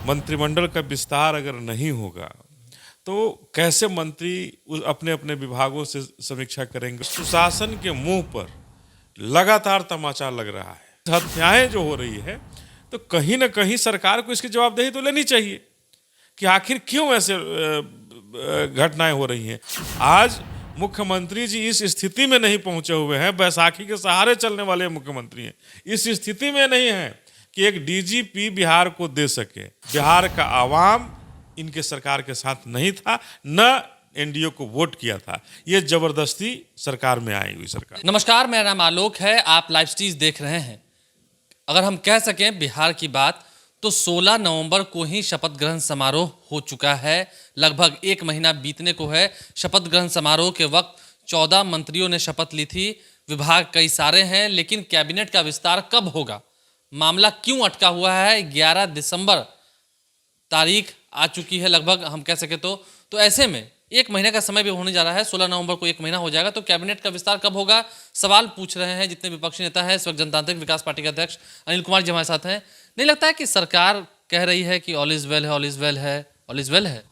मंत्रिमंडल का विस्तार अगर नहीं होगा तो कैसे मंत्री अपने अपने विभागों से समीक्षा करेंगे। सुशासन के मुंह पर लगातार तमाचा लग रहा है। हत्याएं जो हो रही है तो कहीं ना कहीं सरकार को इसकी जवाबदेही तो लेनी चाहिए कि आखिर क्यों ऐसे घटनाएं हो रही हैं। आज मुख्यमंत्री जी इस स्थिति में नहीं पहुंचे हुए हैं, बैसाखी के सहारे चलने वाले मुख्यमंत्री हैं, इस स्थिति में नहीं है कि एक डीजीपी बिहार को दे सके। बिहार का आवाम इनके सरकार के साथ नहीं था, न एनडीए को वोट किया था। ये जबरदस्ती सरकार में आई हुई सरकार। नमस्कार, मेरा नाम आलोक है, आप लाइव स्टीज देख रहे हैं। अगर हम कह सकें बिहार की बात तो 16 नवंबर को ही शपथ ग्रहण समारोह हो चुका है। लगभग एक महीना बीतने को है। शपथ ग्रहण समारोह के वक्त 14 मंत्रियों ने शपथ ली थी। विभाग कई सारे हैं, लेकिन कैबिनेट का विस्तार कब होगा, मामला क्यों अटका हुआ है। 11 दिसंबर तारीख आ चुकी है लगभग, हम कह सके तो ऐसे में एक महीने का समय भी होने जा रहा है। 16 नवंबर को एक महीना हो जाएगा, तो कैबिनेट का विस्तार कब होगा, सवाल पूछ रहे हैं जितने विपक्षी नेता हैं। इस वक्त जनतांत्रिक विकास पार्टी के अध्यक्ष अनिल कुमार जी हमारे साथ हैं। नहीं लगता है कि सरकार कह रही है कि ऑल इज वेल है, ऑल इज वेल है, ऑल इज वेल है?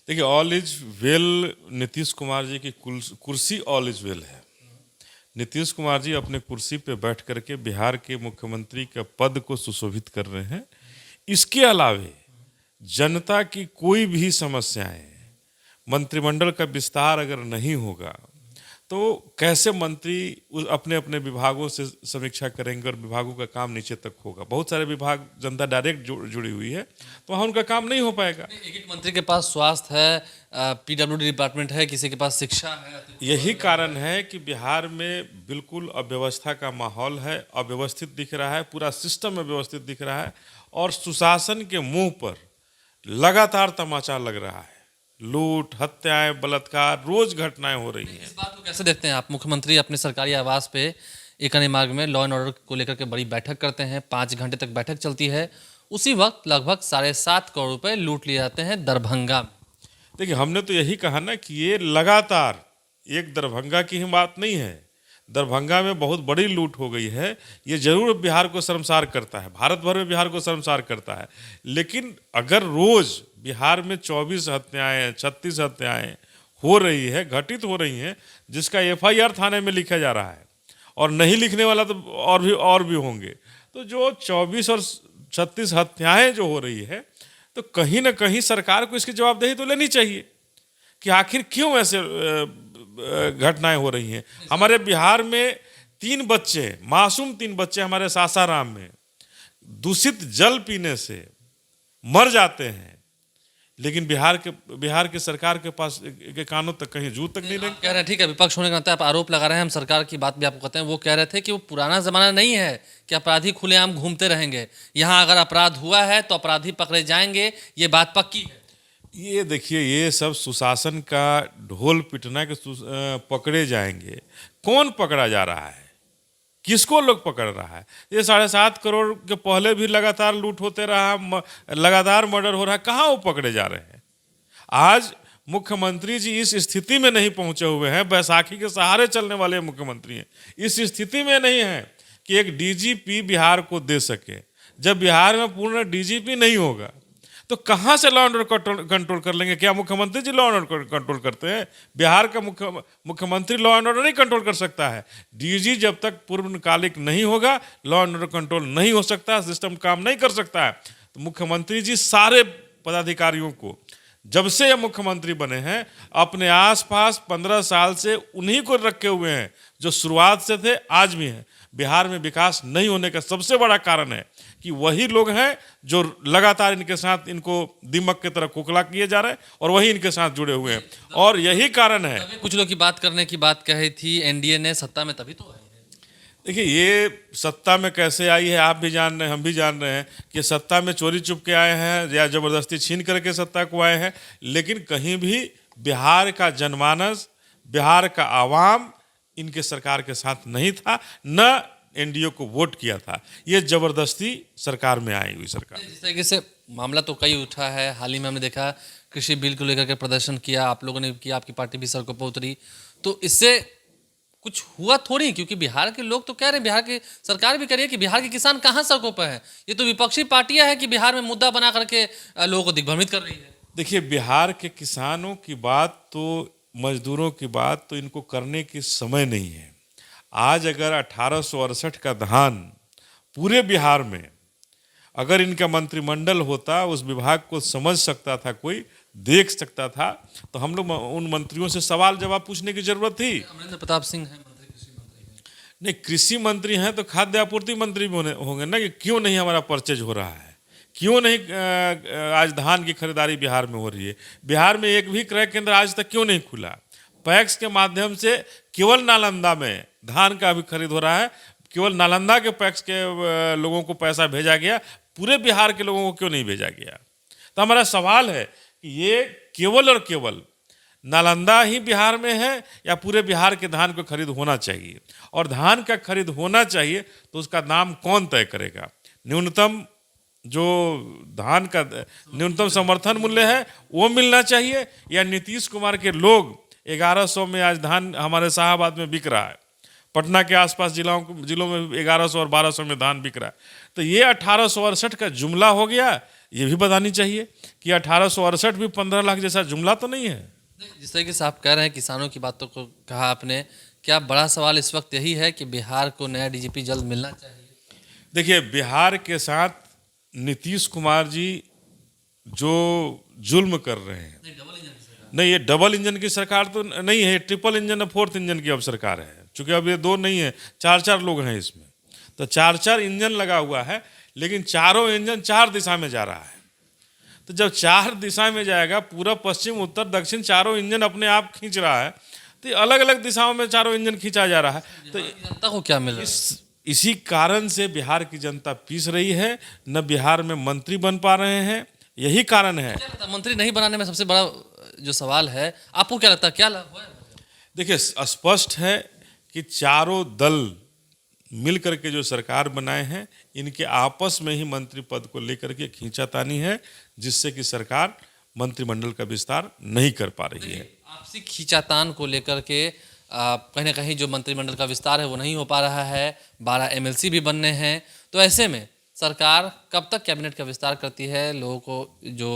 देखिए, all is well Nitish Kumar ji की कुर्सी ऑल इज वेल है। नीतीश कुमार जी अपने कुर्सी पे बैठ करके बिहार के मुख्यमंत्री के पद को सुशोभित कर रहे हैं। इसके अलावे जनता की कोई भी समस्याएं, मंत्रिमंडल का विस्तार अगर नहीं होगा तो कैसे मंत्री अपने अपने विभागों से समीक्षा करेंगे और विभागों का काम नीचे तक होगा। बहुत सारे विभाग जनता डायरेक्ट जुड़ी हुई है, तो वहाँ उनका काम नहीं हो पाएगा। एक मंत्री के पास स्वास्थ्य है, पीडब्ल्यूडी डिपार्टमेंट है, किसी के पास शिक्षा है। यही कारण है कि बिहार में बिल्कुल अव्यवस्था का माहौल है, अव्यवस्थित दिख रहा है, पूरा सिस्टम अव्यवस्थित दिख रहा है और सुशासन के मुंह पर लगातार तमाचा लग रहा है। लूट, हत्याएं, बलात्कार, रोज घटनाएं हो रही हैं। इस बात को कैसे देखते हैं आप? मुख्यमंत्री अपने सरकारी आवास पे एकने मार्ग में लॉ एंड ऑर्डर को लेकर के बड़ी बैठक करते हैं, 5 घंटे तक बैठक चलती है। उसी वक्त लगभग 7.5 करोड़ रुपए लूट लिए जाते हैं दरभंगा में। देखिए, हमने तो यही कहा ना कि ये लगातार एक दरभंगा की ही बात नहीं है, दरभंगा में बहुत बड़ी लूट हो गई है। ये जरूर बिहार को शर्मसार करता है, भारत भर में बिहार को शर्मसार करता है। लेकिन अगर रोज बिहार में 24 हत्याएं, 36 हत्याएं हो रही है, घटित हो रही हैं, जिसका एफआईआर थाने में लिखा जा रहा है और नहीं लिखने वाला तो और भी होंगे, तो जो 24 और 36 हत्याएं जो हो रही है तो कहीं ना कहीं सरकार को इसकी जवाबदेही तो लेनी चाहिए कि आखिर क्यों ऐसे घटनाएं हो रही हैं। हमारे बिहार में 3 बच्चे, मासूम 3 बच्चे हमारे सासाराम में दूषित जल पीने से मर जाते हैं, लेकिन बिहार के सरकार के पास के कानों तक कहीं जू तक नहीं लगी। कह रहे हैं, ठीक है, विपक्ष होने के नाते आप आरोप लगा रहे हैं, हम सरकार की बात भी आपको कहते हैं। वो कह रहे थे कि वो पुराना जमाना नहीं है कि अपराधी खुलेआम घूमते रहेंगे। यहाँ अगर अपराध हुआ है तो अपराधी पकड़े जाएंगे, ये बात पक्की है। ये देखिए, ये सब सुशासन का ढोल पिटना के पकड़े जाएंगे। कौन पकड़ा जा रहा है, किसको लोग पकड़ रहा है? ये 7.5 करोड़ के पहले भी लगातार लूट होते रहा, लगातार मर्डर हो रहा है, कहाँ वो पकड़े जा रहे हैं? आज मुख्यमंत्री जी इस स्थिति में नहीं पहुंचे हुए हैं, बैसाखी के सहारे चलने वाले मुख्यमंत्री हैं, इस स्थिति में नहीं है कि एक डीजीपी बिहार को दे सके। जब बिहार में पूर्ण डीजीपी नहीं होगा तो कहाँ से लॉ एंड ऑर्डर कंट्रोल कर लेंगे? क्या मुख्यमंत्री जी लॉ एंड ऑर्डर कंट्रोल करते हैं? बिहार का मुख्यमंत्री लॉ एंड ऑर्डर नहीं कंट्रोल कर सकता है। डीजी जब तक पूर्वकालिक नहीं होगा, लॉ एंड ऑर्डर कंट्रोल नहीं हो सकता, सिस्टम काम नहीं कर सकता है। तो मुख्यमंत्री जी सारे पदाधिकारियों को, जब से ये मुख्यमंत्री बने हैं, अपने आसपास 15 साल से उन्हीं को रखे हुए हैं जो शुरुआत से थे, आज भी हैं। बिहार में विकास नहीं होने का सबसे बड़ा कारण है कि वही लोग हैं जो लगातार इनके साथ, इनको दीमक की तरह खोखला किए जा रहे हैं और वही इनके साथ जुड़े हुए हैं, और यही कारण है। कुछ लोग की बात करने की बात कही थी, एनडीए ने सत्ता में तभी तो आई है। देखिए, ये सत्ता में कैसे आई है आप भी जान रहे हैं, हम भी जान रहे हैं कि सत्ता में चोरी चुप के आए हैं या जबरदस्ती छीन करके सत्ता को आए हैं। लेकिन कहीं भी बिहार का जनमानस, बिहार का आवाम इनके सरकार के साथ नहीं था, न एनडीए को वोट किया था। ये जबरदस्ती सरकार में आई हुई सरकार। जिस तरीके से मामला तो कई उठा है, हाल ही में हमने देखा कृषि बिल को लेकर के प्रदर्शन किया, आप लोगों ने किया, आपकी पार्टी भी सड़कों पर उतरी, तो इससे कुछ हुआ थोड़ी, क्योंकि बिहार के लोग तो कह रहे हैं, बिहार की सरकार भी कह रही है कि बिहार के किसान कहाँ सड़कों पर है। ये तो विपक्षी पार्टियां हैं कि बिहार में मुद्दा बना करके लोगों को दिग्भ्रमित कर रही है। देखिए, बिहार के किसानों की बात तो, मजदूरों की बात तो इनको करने की समय नहीं है। आज अगर 1868 का धान पूरे बिहार में, अगर इनका मंत्रिमंडल होता, उस विभाग को समझ सकता था, कोई देख सकता था, तो हम लोग उन मंत्रियों से सवाल जवाब पूछने की जरूरत थी। अमरेंद्र प्रताप सिंह है मंत्री, कृषि मंत्री हैं। नहीं, कृषि मंत्री हैं तो खाद्य आपूर्ति मंत्री भी होंगे ना, कि क्यों नहीं हमारा परचेज हो रहा है, क्यों नहीं आज धान की खरीदारी बिहार में हो रही है। बिहार में एक भी क्रय केंद्र आज तक क्यों नहीं खुला। पैक्स के माध्यम से केवल नालंदा में धान का भी खरीद हो रहा है, केवल नालंदा के पैक्स के लोगों को पैसा भेजा गया, पूरे बिहार के लोगों को क्यों नहीं भेजा गया। तो हमारा सवाल है कि ये केवल और केवल नालंदा ही बिहार में है या पूरे बिहार के धान को खरीद होना चाहिए। और धान का खरीद होना चाहिए तो उसका दाम कौन तय करेगा। न्यूनतम जो धान का न्यूनतम समर्थन मूल्य है वो मिलना चाहिए, या नीतीश कुमार के लोग 1100 में आज धान हमारे शाहाबाद में बिक रहा है, पटना के आसपास जिलों में 1100 और 1200 में धान बिक रहा है। तो ये 1868 का जुमला हो गया, ये भी बतानी चाहिए कि 1868 भी 15 लाख जैसा जुमला तो नहीं है। जिस तरीके से आप कह रहे हैं किसानों की बातों को कहा आपने, क्या बड़ा सवाल इस वक्त यही है कि बिहार को नया डीजीपी जल्द मिलना चाहिए? देखिए, बिहार के साथ नीतीश कुमार जी जो जुल्म कर रहे हैं, नहीं, ये डबल इंजन की सरकार तो नहीं है, ट्रिपल इंजन और फोर्थ इंजन की अब सरकार है। चूंकि अब ये दो नहीं है, 4-4 लोग हैं इसमें, तो 4-4 इंजन लगा हुआ है, लेकिन चारों इंजन 4 दिशा में जा रहा है। तो जब 4 दिशा में जाएगा, पूरा पश्चिम उत्तर दक्षिण चारों इंजन अपने आप खींच रहा है, तो अलग अलग दिशाओं में चारों इंजन खींचा जा रहा है। तो जनता को क्या मिल रहा है? इसी कारण से बिहार की जनता पीस रही है, न बिहार में मंत्री बन पा रहे हैं, यही कारण है। क्या लगता है मंत्री नहीं बनाने में सबसे बड़ा जो सवाल है, आपको क्या लगता है क्या लाभ हुआ है? देखिए, स्पष्ट है कि चारों दल मिल करके जो सरकार बनाए हैं, इनके आपस में ही मंत्री पद को लेकर के खींचातानी है, जिससे कि सरकार मंत्रिमंडल का विस्तार नहीं कर पा रही है। आपसी खींचातान को लेकर के कहीं ना कहीं जो मंत्रिमंडल का विस्तार है वो नहीं हो पा रहा है, 12 एमएलसी भी बनने हैं। तो ऐसे में सरकार कब तक कैबिनेट का विस्तार करती है? लोगों को जो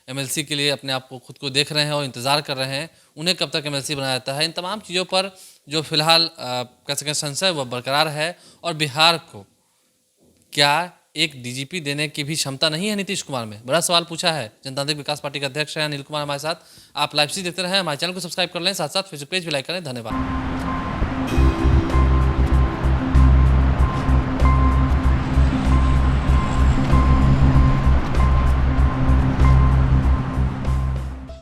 एमएलसी के लिए अपने आप को खुद को देख रहे हैं और इंतज़ार कर रहे हैं, उन्हें कब तक एमएलसी बनाया जाता है? इन तमाम चीज़ों पर जो फिलहाल कह सकें संशय वह बरकरार है। और बिहार को क्या एक डीजीपी देने की भी क्षमता नहीं है नीतीश कुमार में? बड़ा सवाल पूछा है। जनतांत्रिक विकास पार्टी के अध्यक्ष हैं अनिल कुमार हमारे साथ। आप लाइव सी देखते रहें, हमारे चैनल को सब्सक्राइब कर लें, साथ साथ फेसबुक पेज भी लाइक करें। धन्यवाद।